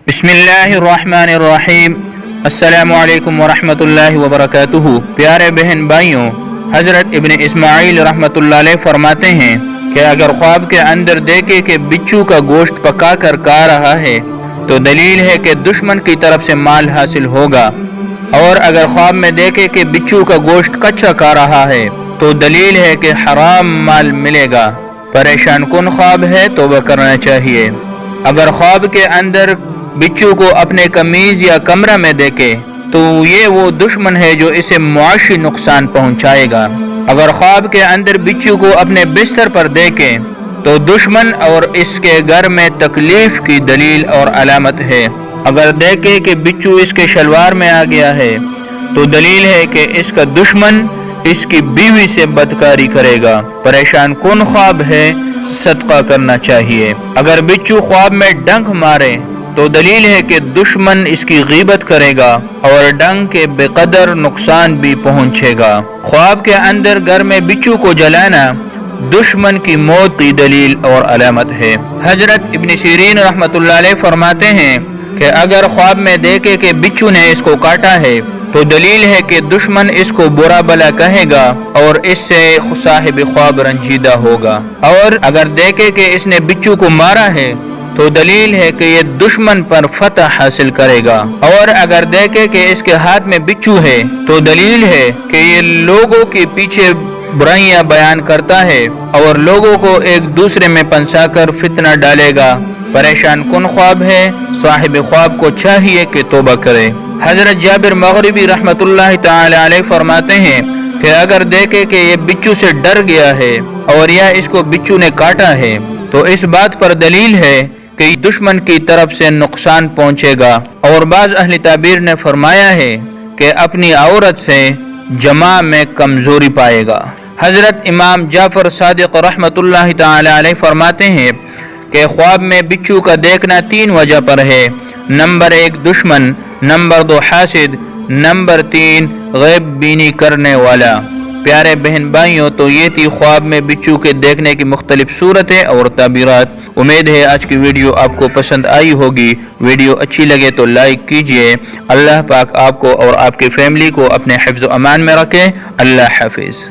بسم اللہ الرحمن الرحیم۔ السلام علیکم ورحمۃ اللہ وبرکاتہ۔ پیارے بہن بھائیوں، حضرت ابن اسماعیل رحمۃ اللہ علیہ فرماتے ہیں کہ اگر خواب کے اندر دیکھے کہ بچھو کا گوشت پکا کر کھا رہا ہے تو دلیل ہے کہ دشمن کی طرف سے مال حاصل ہوگا، اور اگر خواب میں دیکھے کہ بچھو کا گوشت کچا کھا رہا ہے تو دلیل ہے کہ حرام مال ملے گا۔ پریشان کن خواب ہے توبہ کرنا چاہیے۔ اگر خواب کے اندر بچھو کو اپنے قمیض یا کمرہ میں دیکھے تو یہ وہ دشمن ہے جو اسے معاشی نقصان پہنچائے گا۔ اگر خواب کے اندر بچھو کو اپنے بستر پر دیکھے تو دشمن اور اس کے گھر میں تکلیف کی دلیل اور علامت ہے۔ اگر دیکھے کہ بچھو اس کے شلوار میں آ گیا ہے تو دلیل ہے کہ اس کا دشمن اس کی بیوی سے بدکاری کرے گا۔ پریشان کن خواب ہے، صدقہ کرنا چاہیے۔ اگر بچھو خواب میں ڈنک مارے تو دلیل ہے کہ دشمن اس کی غیبت کرے گا اور ڈنک کے بے قدر نقصان بھی پہنچے گا۔ خواب کے اندر گھر میں بچھو کو جلانا دشمن کی موت کی دلیل اور علامت ہے۔ حضرت ابن سیرین رحمۃ اللہ علیہ فرماتے ہیں کہ اگر خواب میں دیکھے کہ بچھو نے اس کو کاٹا ہے تو دلیل ہے کہ دشمن اس کو برا بھلا کہے گا اور اس سے صاحب خواب رنجیدہ ہوگا، اور اگر دیکھے کہ اس نے بچھو کو مارا ہے تو دلیل ہے کہ یہ دشمن پر فتح حاصل کرے گا، اور اگر دیکھے کہ اس کے ہاتھ میں بچھو ہے تو دلیل ہے کہ یہ لوگوں کے پیچھے برائیاں بیان کرتا ہے اور لوگوں کو ایک دوسرے میں پنسا کر فتنہ ڈالے گا۔ پریشان کن خواب ہے، صاحب خواب کو چاہیے کہ توبہ کرے۔ حضرت جابر مغربی رحمۃ اللہ تعالی علیہ فرماتے ہیں کہ اگر دیکھے کہ یہ بچھو سے ڈر گیا ہے اور یا اس کو بچھو نے کاٹا ہے تو اس بات پر دلیل ہے کہ دشمن کی طرف سے نقصان پہنچے گا، اور بعض اہل تعبیر نے فرمایا ہے کہ اپنی عورت سے جماع میں کمزوری پائے گا۔ حضرت امام جعفر صادق رحمۃ اللہ تعالی علیہ فرماتے ہیں کہ خواب میں بچھو کا دیکھنا 3 وجہ پر ہے۔ نمبر 1 دشمن، نمبر 2 حاسد، نمبر 3 غیب بینی کرنے والا۔ پیارے بہن بھائیوں، تو یہ تھی خواب میں بچھو کے دیکھنے کی مختلف صورتیں اور تعبیرات۔ امید ہے آج کی ویڈیو آپ کو پسند آئی ہوگی۔ ویڈیو اچھی لگے تو لائک کیجئے۔ اللہ پاک آپ کو اور آپ کی فیملی کو اپنے حفظ و امان میں رکھے۔ اللہ حافظ۔